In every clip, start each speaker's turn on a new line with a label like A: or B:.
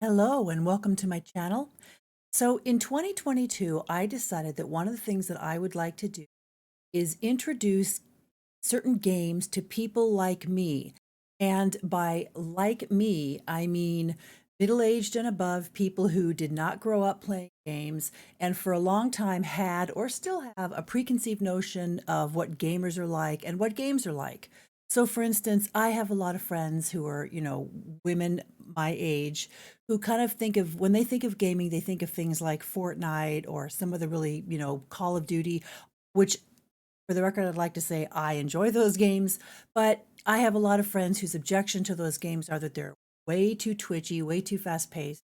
A: Hello and welcome to my channel. So in 2022, I decided that one of the things that I would like to do is introduce certain games to people like me. And by like me, I mean middle-aged and above people who did not grow up playing games and for a long time had or still have a preconceived notion of what gamers are like and what games are like. So for instance, I have a lot of friends who are, women my age who kind of think of when they think of gaming, they think of things like Fortnite or some of the really, Call of Duty, which for the record, I'd like to say I enjoy those games, but I have a lot of friends whose objection to those games are that they're way too twitchy, way too fast paced,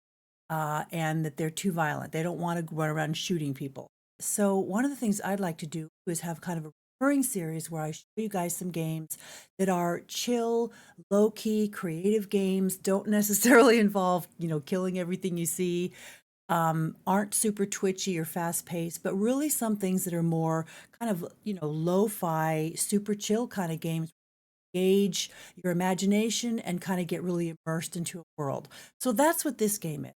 A: and that they're too violent. They don't want to run around shooting people. So one of the things I'd like to do is have kind of a recurring series where I show you guys some games that are chill, low key, creative games, don't necessarily involve, killing everything you see, aren't super twitchy or fast paced, but really some things that are more kind of, lo-fi, super chill kind of games. Gauge your imagination and kind of get really immersed into a world. So that's what this game is.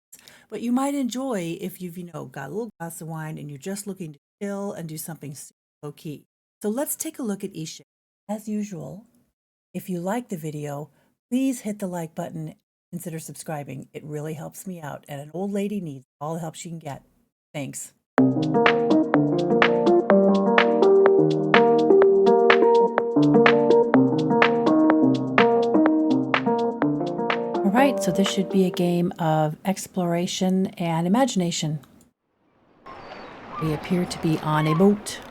A: But you might enjoy if you've, got a little glass of wine and you're just looking to chill and do something low key. So let's take a look at Eastshade. As usual, if you like the video, please hit the like button. Consider subscribing. It really helps me out, and an old lady needs all the help she can get. Thanks. All right, so this should be a game of exploration and imagination. We appear to be on a boat.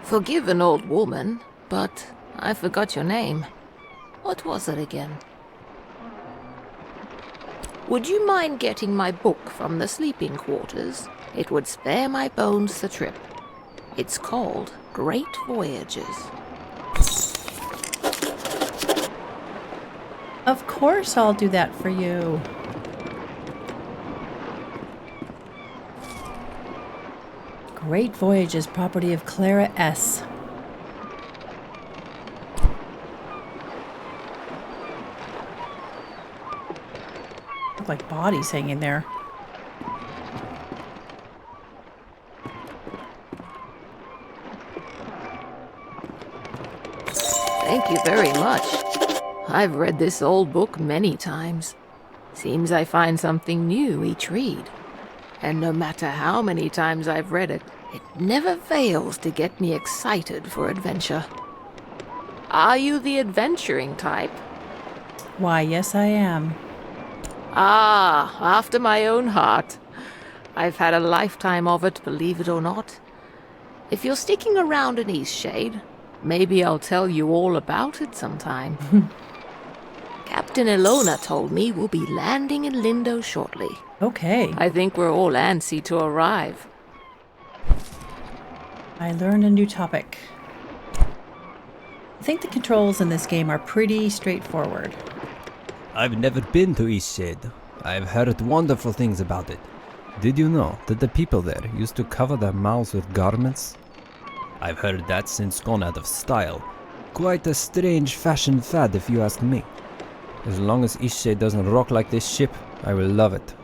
B: Forgive an old woman, but I forgot your name. What was it again? Would you mind getting my book from the sleeping quarters? It would spare my bones the trip. It's called Great Voyages.
A: Of course I'll do that for you. Great Voyages, property of Clara S. Look like bodies hanging there.
B: Thank you very much. I've read this old book many times. Seems I find something new each read. And no matter how many times I've read it, it never fails to get me excited for adventure. Are you the adventuring type?
A: Why, yes I am.
B: Ah, after my own heart. I've had a lifetime of it, believe it or not. If you're sticking around in Eastshade, maybe I'll tell you all about it sometime. Captain Ilona told me we'll be landing in Lindo shortly.
A: Okay.
B: I think we're all antsy to arrive.
A: I learned a new topic. I think the controls in this game are pretty straightforward.
C: I've never been to Eastshade. I've heard wonderful things about it. Did you know that the people there used to cover their mouths with garments? I've heard that's since gone out of style. Quite a strange fashion fad if you ask me. As long as Eastshade doesn't rock like this ship, I will love it.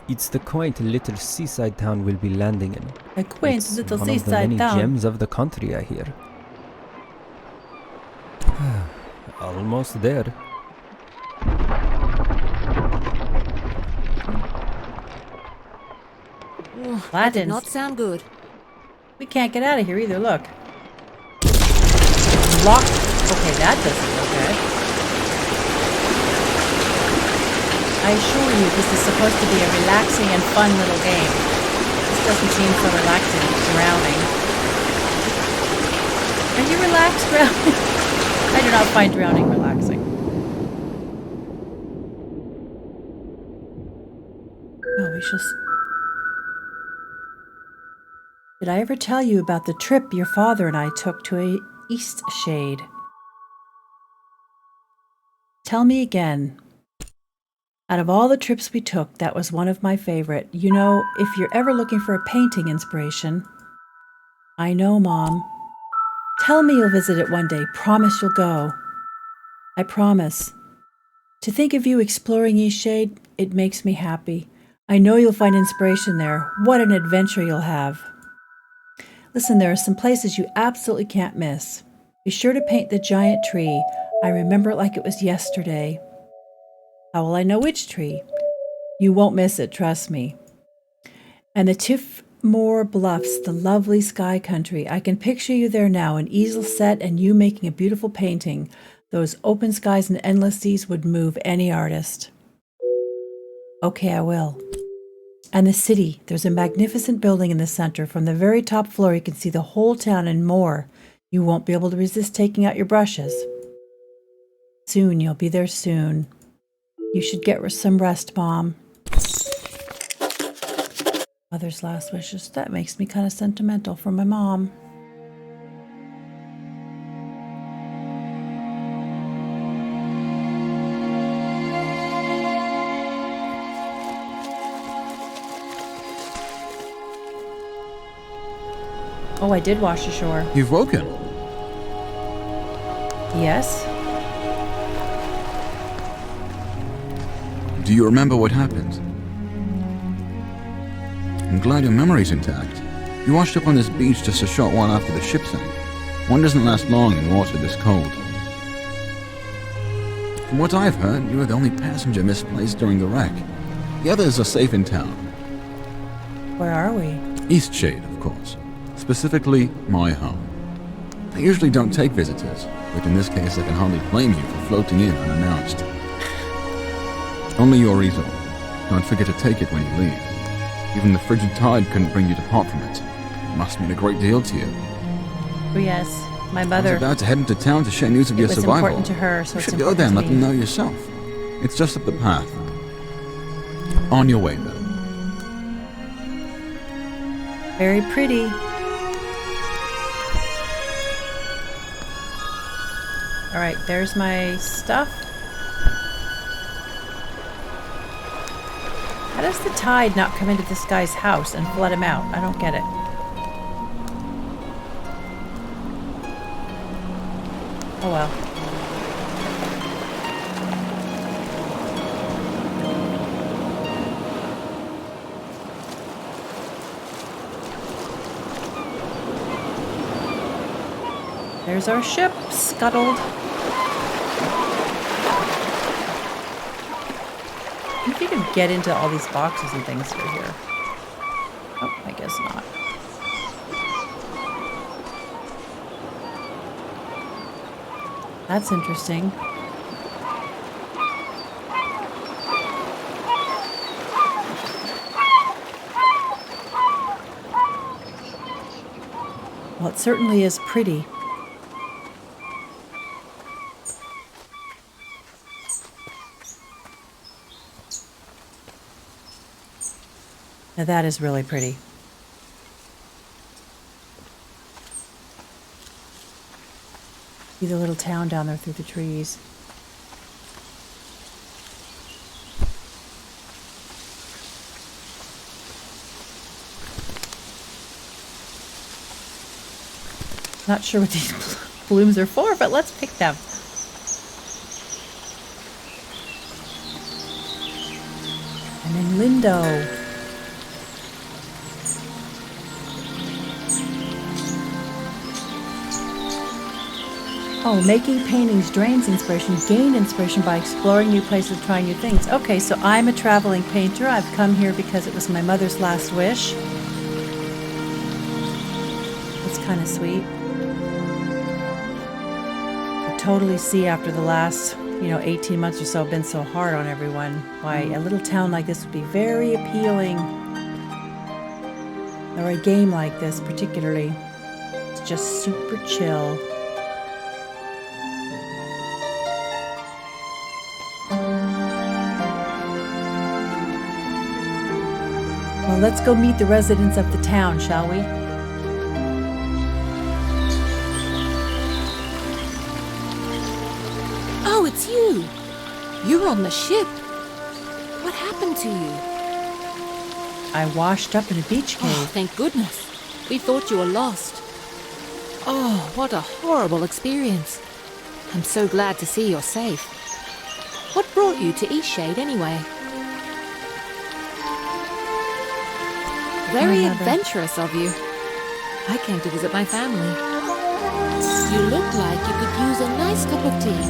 C: It's the quaint little seaside town we'll be landing in.
A: A quaint
C: It's
A: little
C: one of the
A: seaside
C: many
A: town.
C: gems of the country, I hear. Almost there.
B: That did not sound good.
A: We can't get out of here either, look. Locked. Okay, that doesn't look good. I assure you, this is supposed to be a relaxing and fun little game. This doesn't seem so relaxing. Drowning. Are you relaxed, drowning? I do not find drowning relaxing. Oh, we shall see. Did I ever tell you about the trip your father and I took to a Eastshade? Tell me again. Out of all the trips we took, that was one of my favorite. You know, if you're ever looking for a painting inspiration... I know, Mom. Tell me you'll visit it one day. Promise you'll go. I promise. To think of you exploring Eastshade, it makes me happy. I know you'll find inspiration there. What an adventure you'll have. Listen, there are some places you absolutely can't miss. Be sure to paint the giant tree. I remember it like it was yesterday. How will I know which tree? You won't miss it, trust me. And the Tiffmore Bluffs, the lovely sky country. I can picture you there now, an easel set and you making a beautiful painting. Those open skies and endless seas would move any artist. Okay, I will. And the city, there's a magnificent building in the center. From the very top floor, you can see the whole town and more. You won't be able to resist taking out your brushes. Soon, you'll be there soon. You should get some rest, Mom. Mother's last wishes. That makes me kind of sentimental for my mom. Oh, I did wash ashore.
D: You've woken.
A: Yes?
D: Do you remember what happened? I'm glad your memory's intact. You washed up on this beach just a short while after the ship sank. One doesn't last long in water this cold. From what I've heard, you were the only passenger misplaced during the wreck. The others are safe in town.
A: Where are we?
D: Eastshade, of course. Specifically, my home. I usually don't take visitors, but in this case I can hardly blame you for floating in unannounced. Only your easel. Don't forget to take it when you leave. Even the frigid tide couldn't bring you to part from it. It must mean a great deal to you.
A: Oh, yes. My
D: I
A: mother.
D: was about to head into town to share news of your
A: It was
D: survival.
A: important to her, so
D: You
A: it's
D: should go there and let
A: important
D: them
A: to me.
D: know yourself. It's just up the path. On your way, though.
A: Very pretty. All right, there's my stuff. How does the tide not come into this guy's house and flood him out? I don't get it. Oh well. There's our ship, scuttled. If you can get into all these boxes and things through here. Oh, I guess not. That's interesting. Well, it certainly is pretty. Now that is really pretty. See the little town down there through the trees. Not sure what these blooms are for, but let's pick them. And then Lindo. Oh, making paintings drains inspiration. Gain inspiration by exploring new places, trying new things. Okay, so I'm a traveling painter. I've come here because it was my mother's last wish. It's kind of sweet. I totally see after the last, 18 months or so been so hard on everyone, why a little town like this would be very appealing. Or a game like this particularly. It's just super chill. Well, let's go meet the residents of the town, shall we?
B: Oh, it's you! You're on the ship. What happened to you?
A: I washed up in a beach
B: Oh,
A: cave.
B: thank goodness. We thought you were lost. Oh, what a horrible experience. I'm so glad to see you're safe. What brought you to Eastshade anyway? Very adventurous of you. I came to visit my family. You look like you could use a nice cup of tea.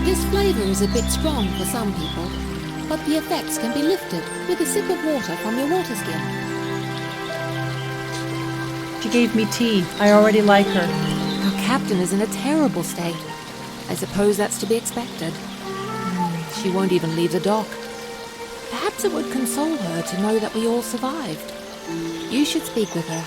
B: This flavor is a bit strong for some people, but the effects can be lifted with a sip of water from your water skin.
A: She gave me tea. I already like her.
B: Our captain is in a terrible state. I suppose that's to be expected. She won't even leave the dock. Perhaps it would console her to know that we all survived. You should speak with her.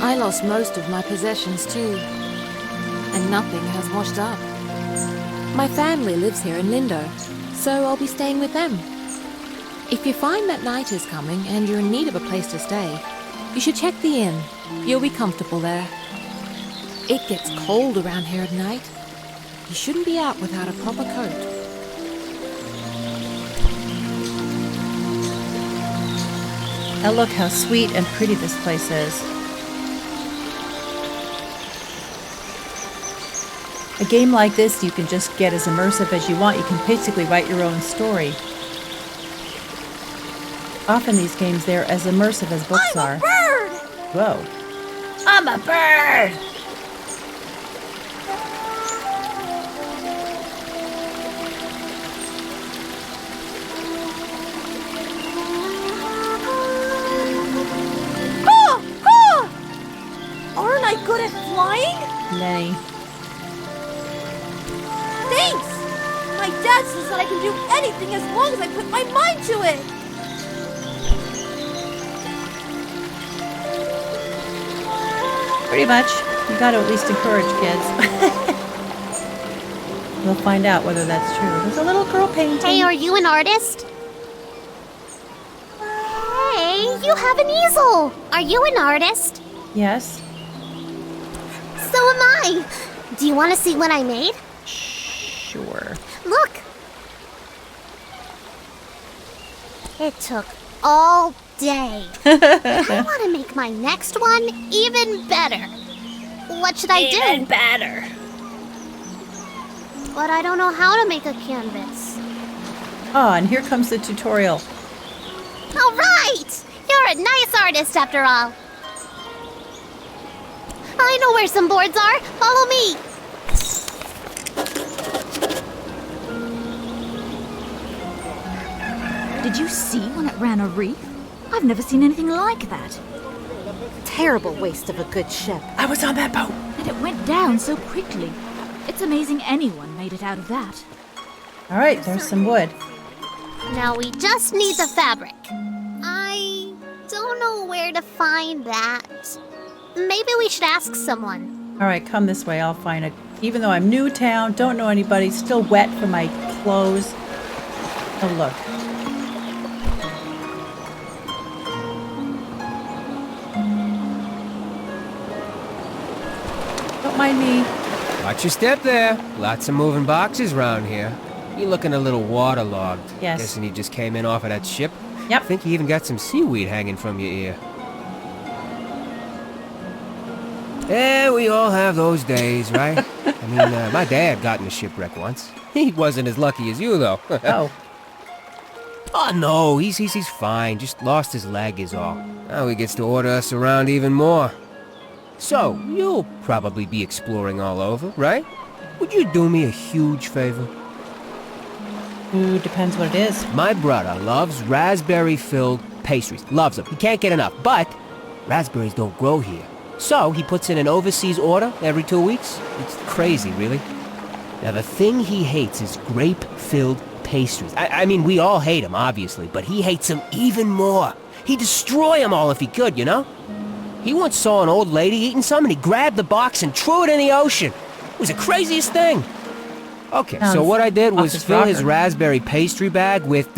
B: I lost most of my possessions too, and nothing has washed up. My family lives here in Lindo, so I'll be staying with them. If you find that night is coming and you're in need of a place to stay, you should check the inn. You'll be comfortable there. It gets cold around here at night. You shouldn't be out without a proper coat.
A: Now look how sweet and pretty this place is. A game like this you can just get as immersive as you want. You can basically write your own story. Often these games, they're as immersive as books are.
E: I'm a bird!
A: Whoa. I'm a bird!
E: Aren't I good at flying?
A: Nay.
E: Thanks! My dad says that I can do anything as long as I put my mind to it!
A: Pretty much. You gotta at least encourage kids. We'll find out whether that's true. There's a little girl painting.
F: Hey, are you an artist? Hey, you have an easel! Are you an artist?
A: Yes.
F: So am I! Do you want to see what I made?
A: Sure.
F: Look! It took all day. I want to make my next one even better. What should I do?
E: Even better.
F: But I don't know how to make a canvas.
A: Oh, and here comes the tutorial.
F: All right! You're a nice artist after all. I know where some boards are. Follow me.
G: Did you see when it ran a reef? I've never seen anything like that. Terrible waste of a good ship.
A: I was on that boat.
G: And it went down so quickly. It's amazing anyone made it out of that.
A: All right, there's some wood.
F: Now we just need the fabric. I don't know where to find that. Maybe we should ask someone.
A: All right, come this way. I'll find it. Even though I'm new town, don't know anybody, still wet from my clothes. Oh, look. Don't mind me.
H: Watch your step there. Lots of moving boxes around here. You looking a little waterlogged.
A: Yes.
H: Guessing you just came in off of that ship?
A: Yep.
H: I think you even got some seaweed hanging from your ear. Yeah, we all have those days, right? I mean, my dad got in a shipwreck once. He wasn't as lucky as you, though.
A: Oh.
H: Oh, no, he's fine. Just lost his leg is all. Now he gets to order us around even more. So, you'll probably be exploring all over, right? Would you do me a huge favor?
A: Ooh, depends what it is.
H: My brother loves raspberry-filled pastries. Loves them. He can't get enough. But raspberries don't grow here. So he puts in an overseas order every 2 weeks. It's crazy, really. Now, the thing he hates is grape-filled pastries. I mean, we all hate them, obviously, but he hates them even more. He'd destroy them all if he could, you know? He once saw an old lady eating some, and he grabbed the box and threw it in the ocean. It was the craziest thing. Okay, so what I did was fill his raspberry pastry bag with,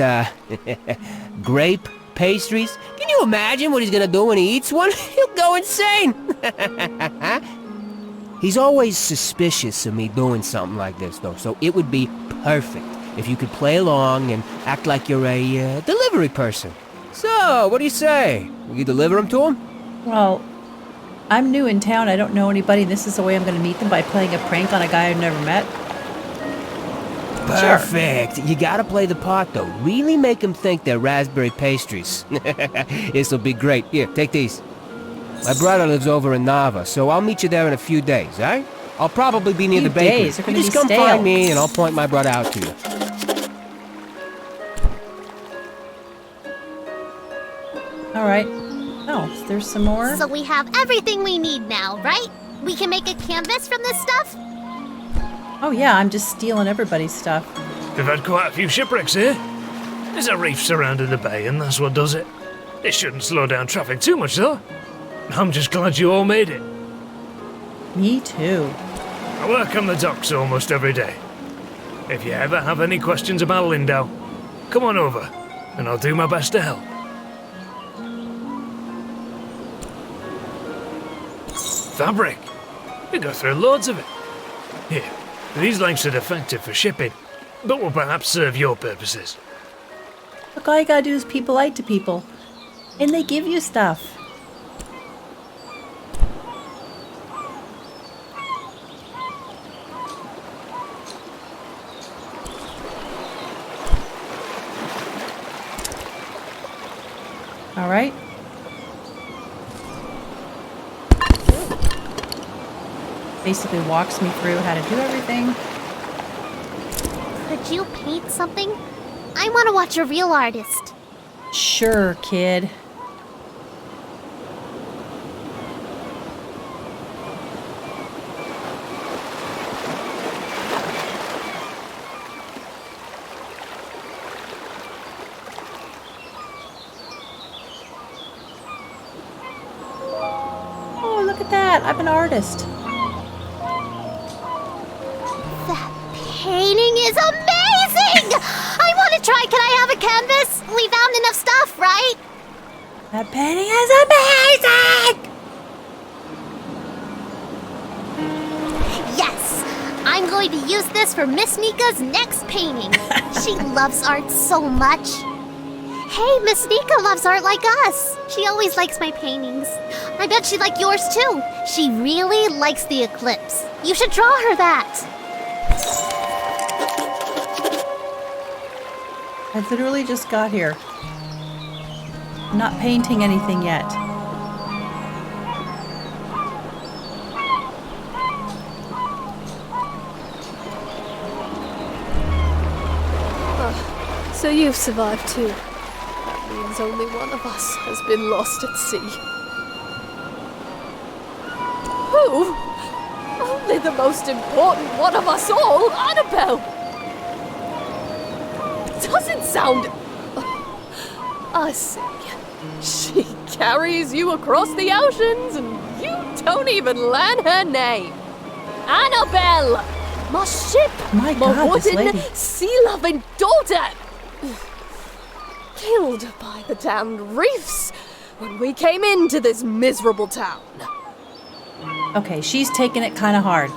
H: grape pastries. Can you imagine what he's gonna do when he eats one? He'll go insane! He's always suspicious of me doing something like this, though, so it would be perfect if you could play along and act like you're a, delivery person. So, what do you say? We can deliver them to him?
A: Well, I'm new in town. I don't know anybody. This is the way I'm going to meet them, by playing a prank on a guy I've never met.
H: Perfect. You gotta play the part, though. Really make them think they're raspberry pastries. This'll be great. Here, take these. My brother lives over in Nava, so I'll meet you there in a few days, eh? I'll probably be near
A: Few
H: the bakery.
A: days? They're
H: You
A: gonna
H: just
A: be
H: come
A: stale.
H: find me, and I'll point my brother out to you.
A: All right. Oh, there's some more.
F: So we have everything we need now, right? We can make a canvas from this stuff?
A: Oh yeah, I'm just stealing everybody's stuff.
I: We've had quite a few shipwrecks here. There's a reef surrounding the bay, and that's what does it. It shouldn't slow down traffic too much, though. I'm just glad you all made it.
A: Me too.
I: I work on the docks almost every day. If you ever have any questions about Lindau, come on over, and I'll do my best to help. Fabric. We go through loads of it. Here, these lengths are defective for shipping, but will perhaps serve your purposes.
A: Look, all you gotta do is be polite to people, and they give you stuff. All right. Basically walks me through how to do everything.
F: Could you paint something? I want to watch a real artist.
A: Sure, kid. Oh, look at that. I'm an artist.
F: That painting is amazing! I want to try. Can I have a canvas? We found enough stuff, right?
A: That painting is amazing!
F: Yes! I'm going to use this for Miss Nika's next painting. She loves art so much. Hey, Miss Nika loves art like us. She always likes my paintings. I bet she'd like yours too. She really likes the eclipse. You should draw her that.
A: I literally just got here. I'm not painting anything yet.
J: So you've survived too. That means only one of us has been lost at sea. Who? Only the most important one of us all, Annabelle! Doesn't sound... I see. She carries you across the oceans and you don't even learn her name. Annabelle! My ship!
A: My God, this
J: wooden,
A: lady.
J: sea-loving daughter! Killed by the damned reefs when we came into this miserable town.
A: Okay, she's taking it kind of hard.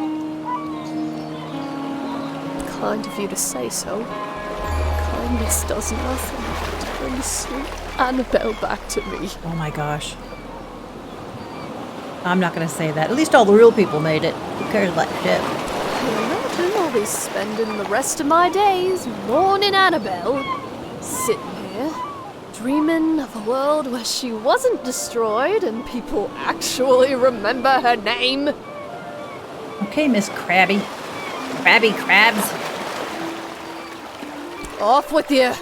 J: Kind of you to say so. Kindness does nothing to bring sweet Annabelle back to me.
A: Oh my gosh. I'm not going to say that. At least all the real people made it. Who cares about shit?
J: I imagine I'll be spending the rest of my days mourning Annabelle. Sitting here, dreaming of a world where she wasn't destroyed and people actually remember her name.
A: Okay, Miss Krabby. Krabby Krabs.
J: Off with you.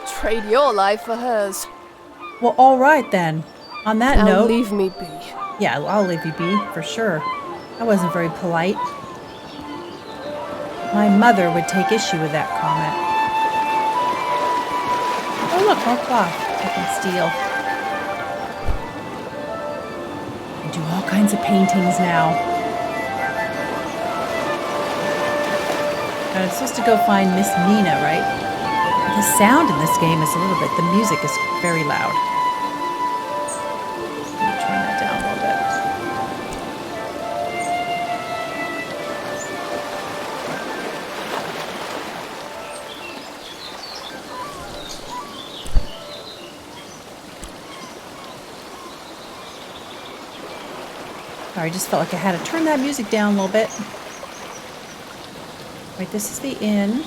J: Trade your life for hers.
A: Well, all right then. On that
J: Now
A: note...
J: leave me be.
A: Yeah, I'll leave you be, for sure. I wasn't very polite. My mother would take issue with that comment. Oh look, more cloth I can steal. I do all kinds of paintings now. I'm supposed to go find Miss Nina, right? The sound in this game is a little bit, the music is very loud. Let me turn that down a little bit. Sorry, I just felt like I had to turn that music down a little bit. Right, this is the inn.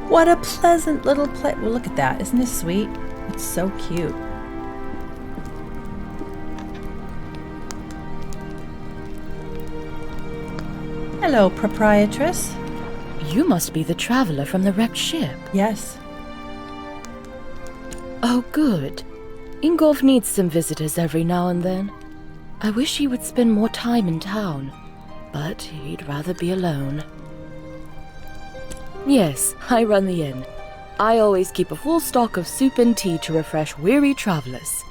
A: What a pleasant little place. Well, look at that. Isn't this sweet? It's so cute. Hello, proprietress.
K: You must be the traveler from the wrecked ship.
A: Yes.
K: Oh, good. Ingolf needs some visitors every now and then. I wish he would spend more time in town, but he'd rather be alone. Yes, I run the inn. I always keep a full stock of soup and tea to refresh weary travelers.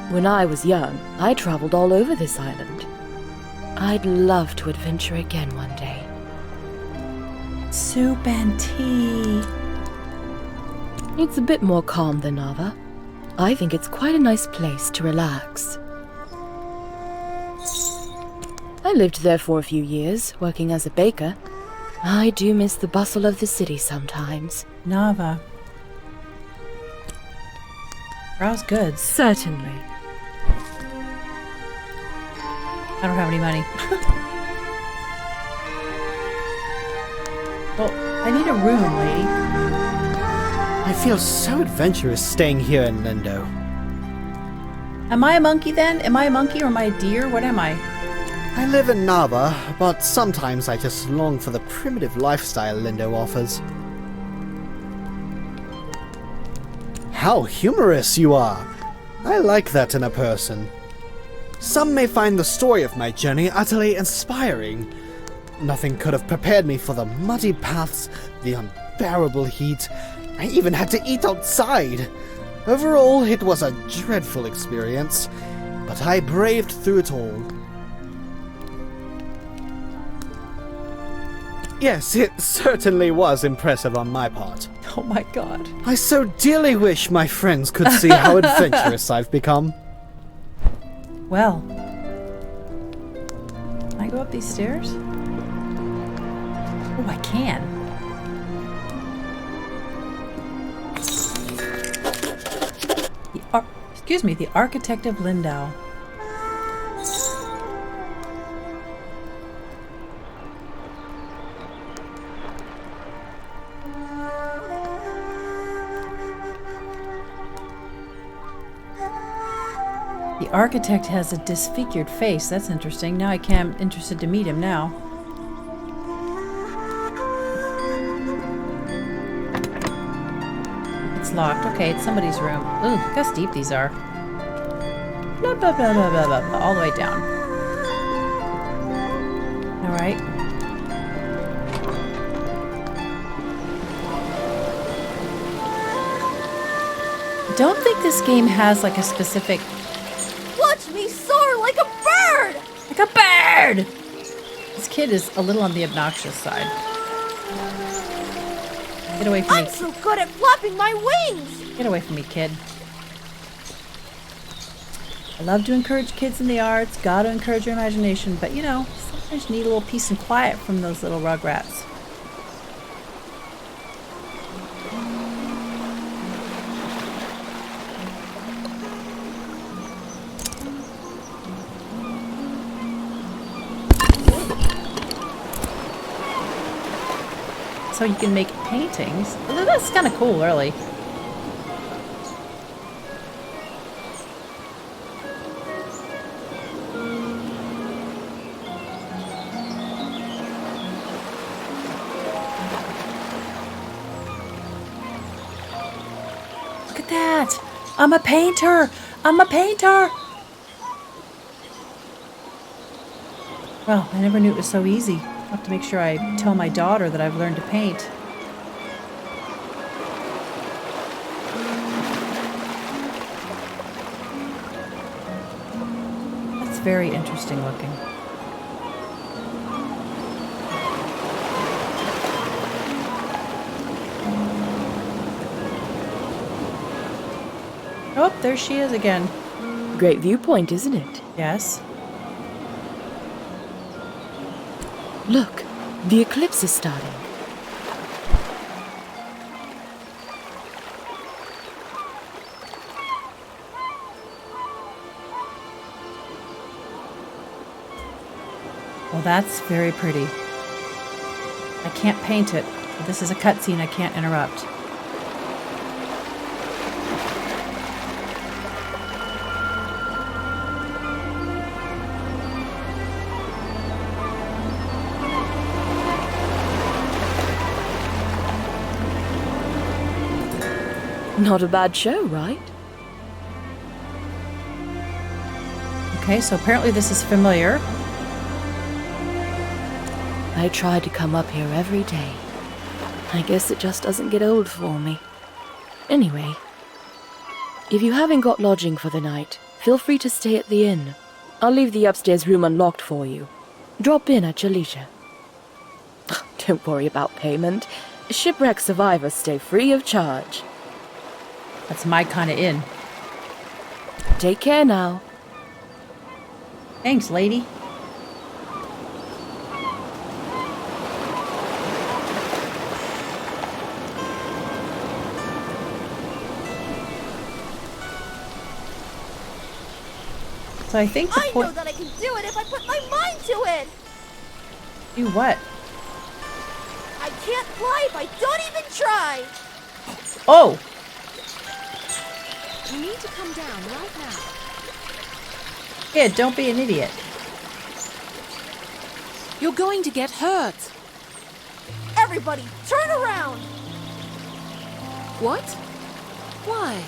K: When I was young, I traveled all over this island. I'd love to adventure again one day.
A: Soup and tea.
K: It's a bit more calm than Nava. I think it's quite a nice place to relax. I lived there for a few years, working as a baker. I do miss the bustle of the city sometimes.
A: Nava. Browse goods.
K: Certainly.
A: I don't have any money. Well, I need a room, lady.
L: I feel so adventurous staying here in Lindo.
A: Am I a monkey then? Am I a monkey or am I a deer? What am I?
L: I live in Nava, but sometimes I just long for the primitive lifestyle Lindo offers. How humorous you are! I like that in a person. Some may find the story of my journey utterly inspiring. Nothing could have prepared me for the muddy paths, the unbearable heat. I even had to eat outside. Overall, it was a dreadful experience, but I braved through it all. Yes, it certainly was impressive on my part.
A: Oh my god.
L: I so dearly wish my friends could see how adventurous I've become.
A: Well. Can I go up these stairs? Oh, I can. Excuse me, the architect of Lindau. The architect has a disfigured face. That's interesting. Now I'm interested to meet him now. It's locked. Okay, it's somebody's room. Ooh, look how steep these are. Blah, blah, blah, blah, blah, blah, all the way down. Alright. I don't think this game has like a specific...
E: Watch me soar like a bird!
A: Like a bird! This kid is a little on the obnoxious side. Get away from me.
E: I'm so good at flapping my wings!
A: Get away from me, kid. I love to encourage kids in the arts, gotta encourage your imagination, but you know, sometimes you need a little peace and quiet from those little rugrats. So you can make paintings. That's kind of cool, really. Look at that! I'm a painter! I'm a painter! Well, I never knew it was so easy. I'll have to make sure I tell my daughter that I've learned to paint. That's very interesting looking. Oh, there she is again.
K: Great viewpoint, isn't it?
A: Yes.
K: Look, the eclipse is starting.
A: Well, that's very pretty. I can't paint it. This is a cutscene I can't interrupt.
K: Not a bad show, right?
A: Okay, so apparently this is familiar.
K: I try to come up here every day. I guess it just doesn't get old for me. Anyway, if you haven't got lodging for the night, feel free to stay at the inn. I'll leave the upstairs room unlocked for you. Drop in at your leisure. Don't worry about payment. Shipwreck survivors stay free of charge.
A: That's my kind of inn.
K: Take care now.
A: Thanks, lady. So I think the
E: I know that I can do it if I put my mind to it!
A: Do what?
E: I can't fly if I don't even try!
A: Oh!
J: You need to come down right now.
A: Kid, don't be an idiot.
J: You're going to get hurt.
E: Everybody, turn around!
J: What? Why?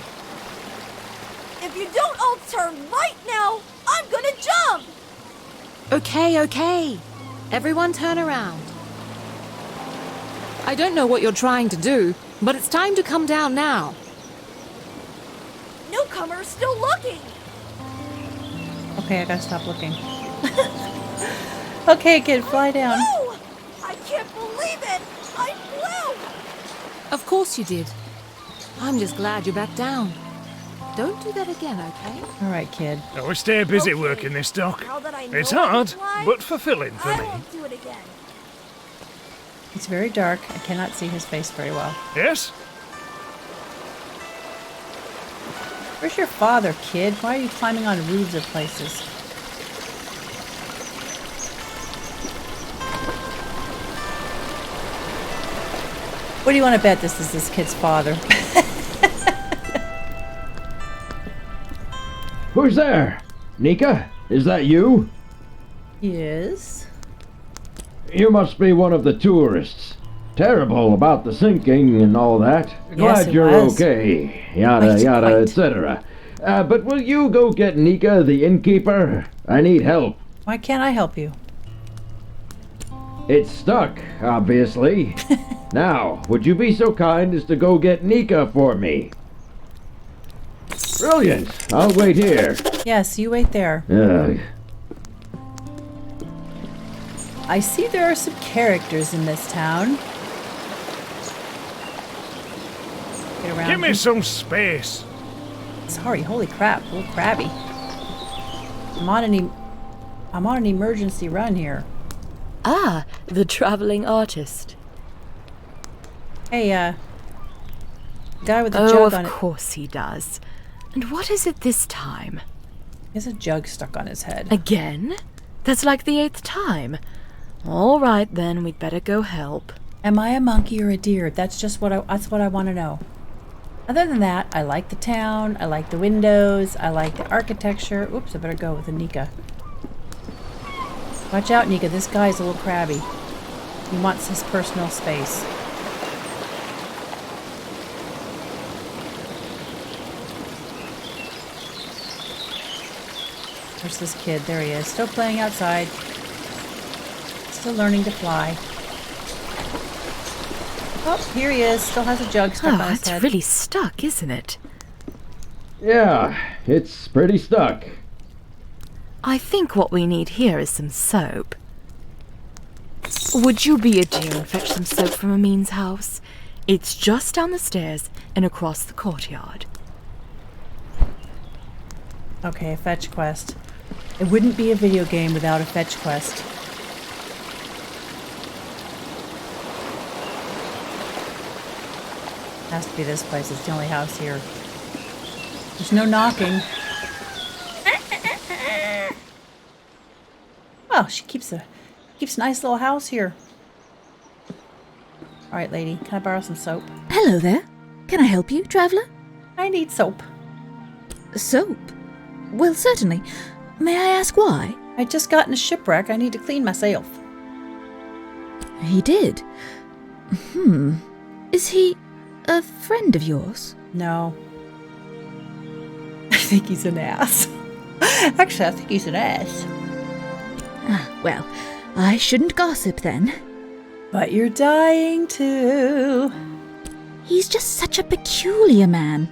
E: If you don't all turn right now, I'm gonna jump!
J: Okay. Everyone turn around. I don't know what you're trying to do, but it's time to come down now.
E: Newcomer's still looking!
A: Okay, I gotta stop looking. Okay, kid, fly down.
E: No! I can't believe it! I flew!
J: Of course you did. I'm just glad you're back down. Don't do that again, okay?
A: All right, kid.
I: Oh, we stay busy working this dock.
E: Now that I know
I: It's
E: I can
I: hard,
E: fly,
I: but fulfilling for
E: I
I: me.
E: won't do it again.
A: It's very dark. I cannot see his face very well.
I: Yes?
A: Where's your father, kid? Why are you climbing on roofs of places? What do you want to bet this is this kid's father?
M: Who's there? Nika? Is that you?
A: Yes.
M: You must be one of the tourists. Terrible about the sinking and all that. Glad
A: it
M: you're
A: was.
M: okay. Yada
A: Quite,
M: yada,
A: quite.
M: etc. But will you go get Nika, the innkeeper? I need help.
A: Why can't I help you?
M: It's stuck, obviously. Now, would you be so kind as to go get Nika for me? Brilliant. I'll wait here.
A: Yes, you wait there.
M: Ugh.
A: I see there are some characters in this town. Get around.
I: Give me some space.
A: Sorry, holy crap, a little crabby. I'm on an emergency run here.
K: Ah, the traveling artist.
A: Hey, guy with the
K: Oh,
A: jug
K: of
A: on it.
K: course he does. And what is it this time?
A: He has a jug stuck on his head.
K: Again? That's like the 8th time. All right, then, we'd better go help.
A: Am I a monkey or a deer? That's what I want to know. Other than that, I like the town, I like the windows, I like the architecture. Oops, I better go with the Nika. Watch out, Nika, this guy's a little crabby. He wants his personal space. Where's this kid? There he is. Still playing outside. Still learning to fly. Oh, here he is. Still has a jug stuck on his
K: It's
A: head.
K: really stuck, isn't it?
M: Yeah, it's pretty stuck.
K: I think what we need here is some soap. Would you be a dear and fetch some soap from Amin's house? It's just down the stairs and across the courtyard.
A: Okay, a fetch quest. It wouldn't be a video game without a fetch quest. Has to be this place. It's the only house here. There's no knocking. Well, she keeps Keeps a nice little house here. All right, lady, can I borrow some soap?
G: Hello there. Can I help you, traveller?
A: I need soap.
G: Soap? Well, certainly. May I ask why?
A: I just got in a shipwreck. I need to clean myself.
G: He did? Is he a friend of yours?
A: No. I think he's an ass. Actually, I think he's an ass.
G: Well, I shouldn't gossip then.
A: But you're dying to.
G: He's just such a peculiar man.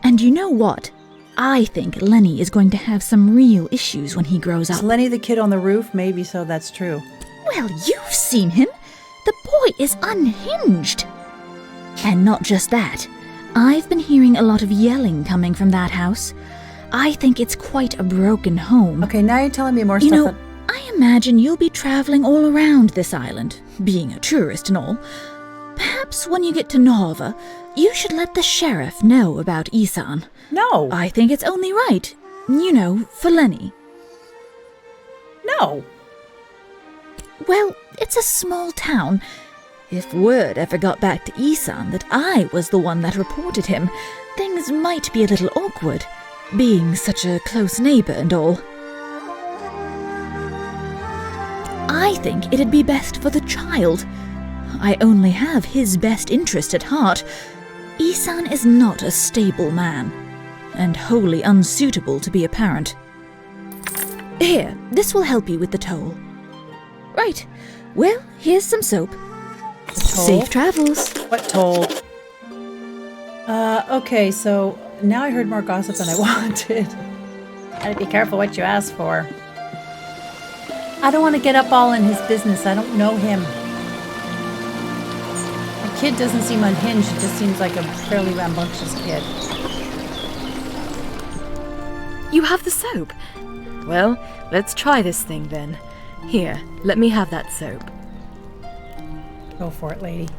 G: And you know what? I think Lenny is going to have some real issues when he grows up.
A: Is Lenny the kid on the roof? Maybe so, that's true.
G: Well, you've seen him. The boy is unhinged. And not just that. I've been hearing a lot of yelling coming from that house. I think it's quite a broken home.
A: Okay, now you're telling me more
G: You
A: stuff.
G: know, I imagine you'll be traveling all around this island, being a tourist and all. Perhaps when you get to Nova, you should let the sheriff know about Isan.
A: No.
G: I think it's only right. You know, for Lenny.
A: No.
G: Well, it's a small town. If word ever got back to Isan that I was the one that reported him, things might be a little awkward, being such a close neighbor and all. I think it'd be best for the child. I only have his best interest at heart. Isan is not a stable man, and wholly unsuitable to be a parent. Here, this will help you with the toll. Right, well, here's some soap. Safe travels.
A: What toll? Okay, so now I heard more gossip than I wanted. Gotta be careful what you ask for. I don't want to get up all in his business. I don't know him. The kid doesn't seem unhinged. He just seems like a fairly rambunctious kid.
K: You have the soap? Well, let's try this thing then. Here, let me have that soap.
A: Go for it, lady.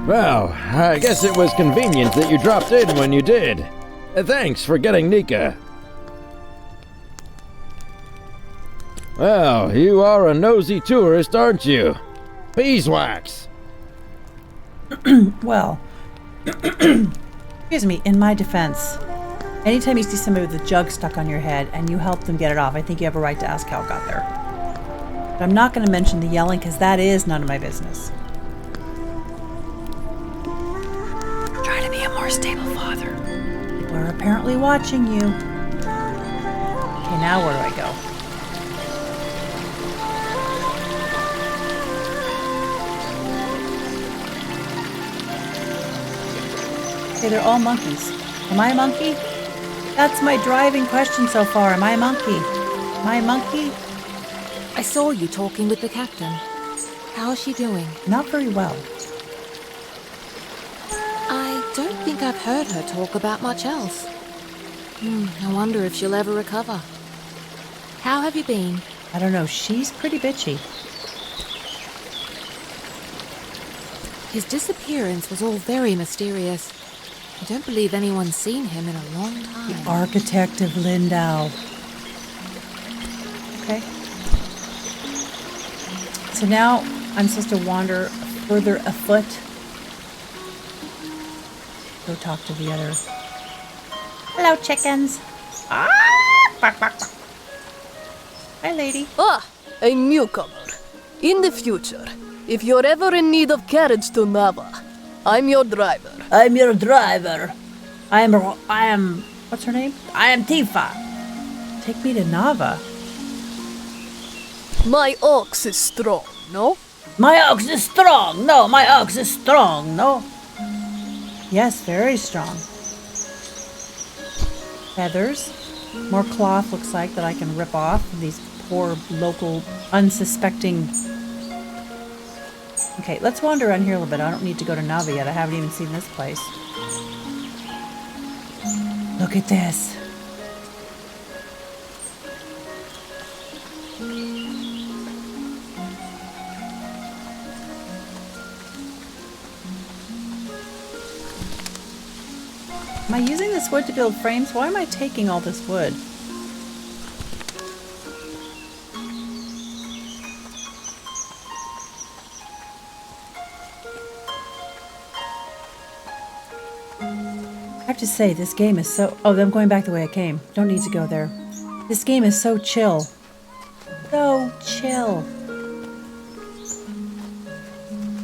M: Well, I guess it was convenient that you dropped in when you did. Thanks for getting Nika. Well, you are a nosy tourist, aren't you? Beeswax!
A: Well, excuse me, in my defense, anytime you see somebody with a jug stuck on your head and you help them get it off, I think you have a right to ask how it got there. But I'm not going to mention the yelling because that is none of my business. Try to be a more stable father. People are apparently watching you. Okay, now where do I go? Okay, they're all monkeys. Am I a monkey? That's my driving question so far. Am I a monkey? Am I a monkey?
B: I saw you talking with the captain. How's she doing?
A: Not very well.
B: I don't think I've heard her talk about much else. I wonder if she'll ever recover. How have you been?
A: I don't know. She's pretty bitchy.
B: His disappearance was all very mysterious. I don't believe anyone's seen him in a long time.
A: Architect of Lindau. Okay. So now I'm supposed to wander further afoot. Go talk to the other. Hello, chickens. Ah! Bark, bark, bark. Hi, lady.
J: Ah, a newcomer. In the future, if you're ever in need of carriage to Nava, I'm your driver.
A: I'm your driver. I am, what's her name? I am Tifa. Take me to Nava.
J: My ox is strong, no?
A: My ox is strong. No, my ox is strong. No. Yes, very strong. Feathers. More cloth looks like that I can rip off these poor local unsuspecting. Okay, let's wander around here a little bit. I don't need to go to Nava yet. I haven't even seen this place. Look at this. Am I using this wood to build frames? Why am I taking all this wood? I have to say, this game is so... Oh, I'm going back the way I came. Don't need to go there. This game is so chill. So chill.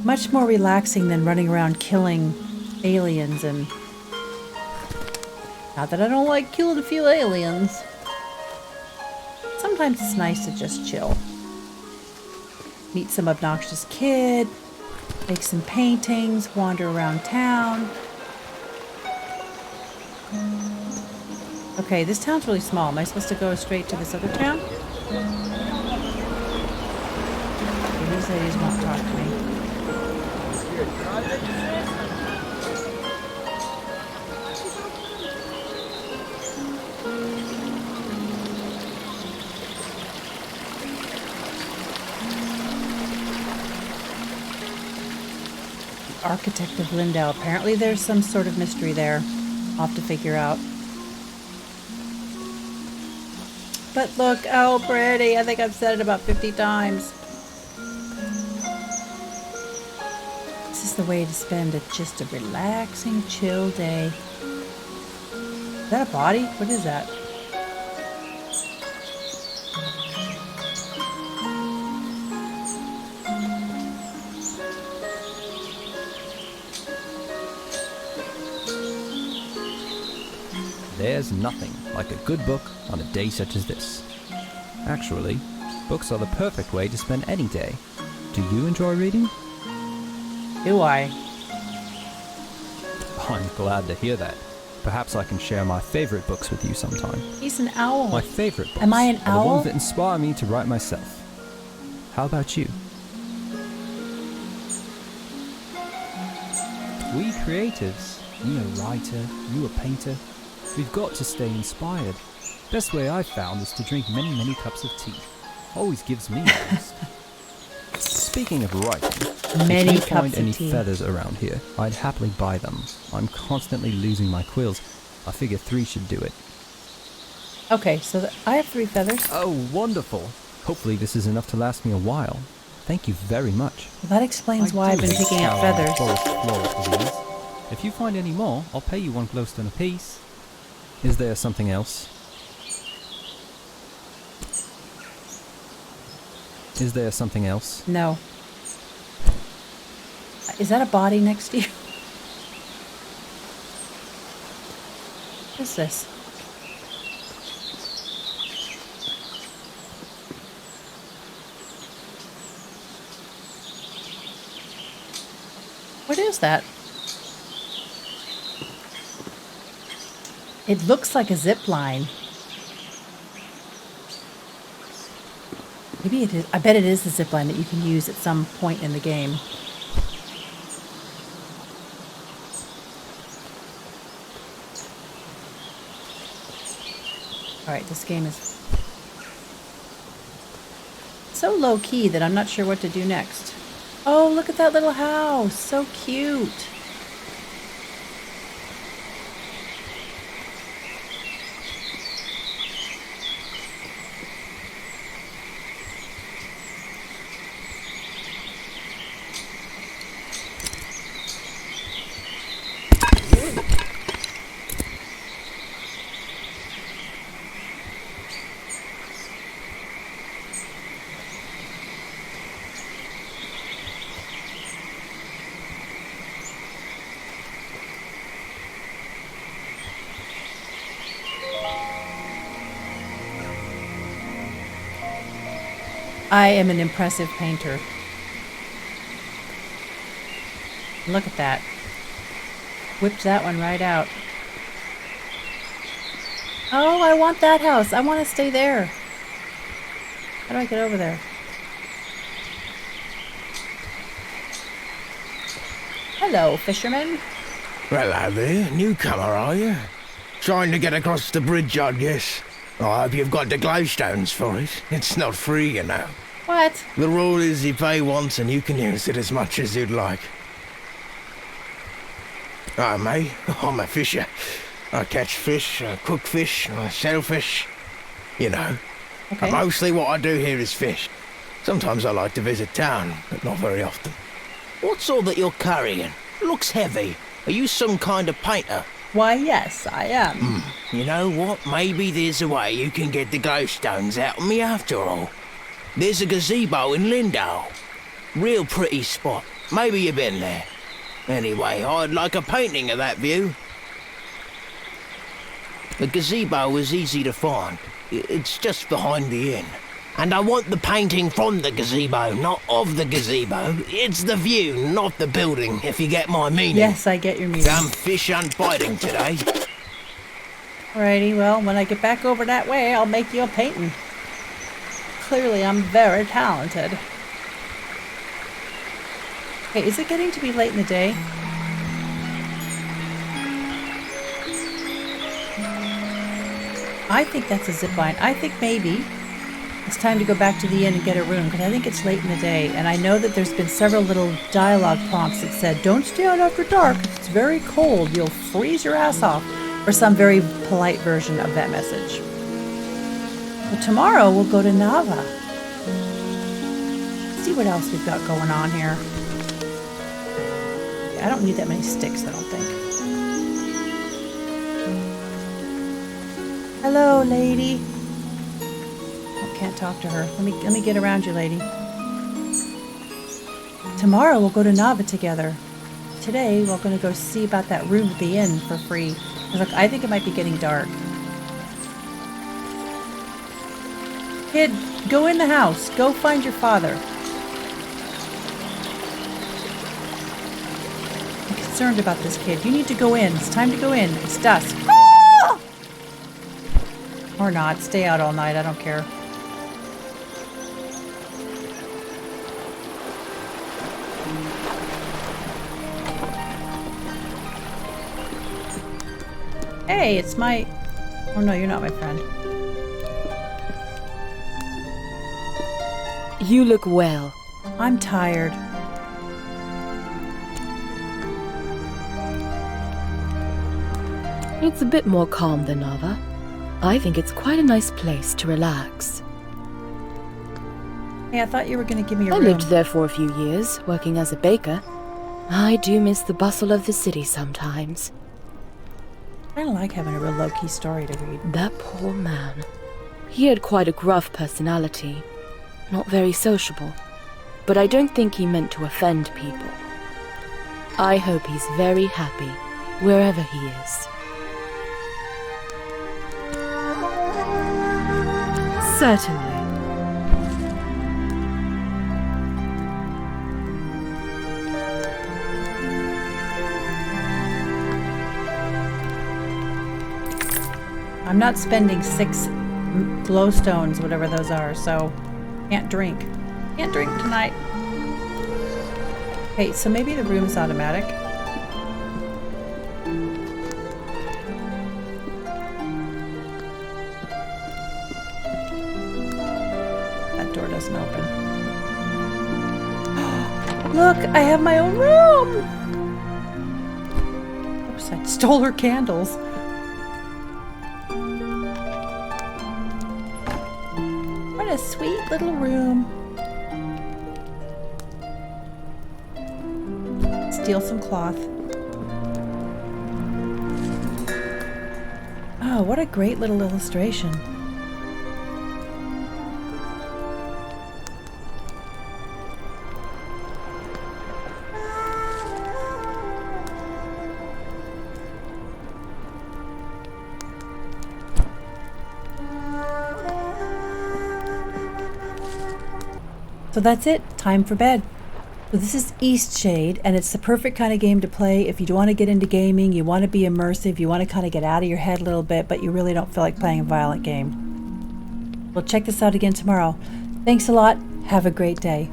A: Much more relaxing than running around killing aliens and... Not that I don't like killing a few aliens. Sometimes it's nice to just chill. Meet some obnoxious kid, make some paintings, wander around town. Okay, this town's really small. Am I supposed to go straight to this other town? Okay, these ladies won't talk to me. Architect of Lindau. Apparently there's some sort of mystery there. I'll have to figure out. But look how pretty. I think I've said it about 50 times. This is the way to spend just a relaxing, chill day. Is that a body? What is that?
C: There's nothing like a good book on a day such as this. Actually, books are the perfect way to spend any day. Do you enjoy reading?
A: Do I?
C: I'm glad to hear that. Perhaps I can share my favorite books with you sometime.
A: He's an owl.
C: My favorite books
A: Am I an
C: are
A: owl?
C: the ones that inspire me to write myself. How about you? We creatives, me a writer, you a painter, we've got to stay inspired. Best way I've found is to drink many, many cups of tea. Always gives me a boost. Speaking of writing,
A: Many
C: if you
A: cups
C: find
A: of
C: any
A: tea.
C: feathers around here, I'd happily buy them. I'm constantly losing my quills. I figure 3 should do it.
A: Okay, so I have 3 feathers.
C: Oh, wonderful. Hopefully this is enough to last me a while. Thank you very much.
A: Well, that explains why I've been picking up
C: Scour the
A: feathers.
C: forest floor for these. If you find any more, I'll pay you 1 glowstone apiece. Is there something else? Is there something else?
A: No. Is that a body next to you? What is this? What is that? It looks like a zip line. Maybe it is. I bet it is the zip line that you can use at some point in the game. Alright, this game is so low key that I'm not sure what to do next. Oh, look at that little house. So cute. I am an impressive painter. Look at that. Whipped that one right out. Oh, I want that house. I want to stay there. How do I get over there? Hello, fisherman.
N: Hello there, newcomer, are you? Trying to get across the bridge, I guess. I hope you've got the glowstones for it. It's not free, you know.
A: What?
N: The rule is you pay once and you can use it as much as you'd like. Oh, mate, I'm a fisher. I catch fish, cook fish, sell fish. You know.
A: Okay.
N: Mostly what I do here is fish. Sometimes I like to visit town, but not very often. What's all that you're carrying? Looks heavy. Are you some kind of painter?
A: Why, yes, I am.
N: You know what? Maybe there's a way you can get the glowstones out of me after all. There's a gazebo in Lindau. Real pretty spot. Maybe you've been there. Anyway, I'd like a painting of that view. The gazebo was easy to find. It's just behind the inn. And I want the painting from the gazebo, not of the gazebo. It's the view, not the building, if you get my meaning.
A: Yes, I get your meaning.
N: Some fish aren't biting today.
A: Alrighty, well, when I get back over that way, I'll make you a painting. Clearly, I'm very talented. Okay, is it getting to be late in the day? I think that's a zip line. I think maybe it's time to go back to the inn and get a room, because I think it's late in the day, and I know that there's been several little dialogue prompts that said, don't stay out after dark, it's very cold, you'll freeze your ass off, or some very polite version of that message. But tomorrow we'll go to Nava. See what else we've got going on here. I don't need that many sticks, I don't think. Hello, lady. Can't talk to her. Let me get around you, lady. Tomorrow we'll go to Nava together. Today we're going to go see about that room at the inn for free. Look, I think it might be getting dark. Kid, go in the house. Go find your father. I'm concerned about this kid. You need to go in. It's time to go in. It's dusk. Ah! Or not. Stay out all night. I don't care. Hey, it's my... Oh no, you're not my friend.
K: You look well.
A: I'm tired.
K: It's a bit more calm than Nava. I think it's quite a nice place to relax.
A: Hey, I thought you were going to give me a
K: I
A: room.
K: lived there for a few years, working as a baker. I do miss the bustle of the city sometimes.
A: I don't like having a real low-key story to read.
K: That poor man. He had quite a gruff personality. Not very sociable. But I don't think he meant to offend people. I hope he's very happy, wherever he is. Certainly.
A: I'm not spending 6 glowstones, whatever those are, so can't drink. Can't drink tonight. Okay, so maybe the room is automatic. That door doesn't open. Look, I have my own room! Oops, I stole her candles. What a sweet little room. Steal some cloth. Oh, what a great little illustration. So that's it. Time for bed. So this is Eastshade, and it's the perfect kind of game to play if you want to get into gaming, you want to be immersive, you want to kind of get out of your head a little bit, but you really don't feel like playing a violent game. We'll check this out again tomorrow. Thanks a lot. Have a great day.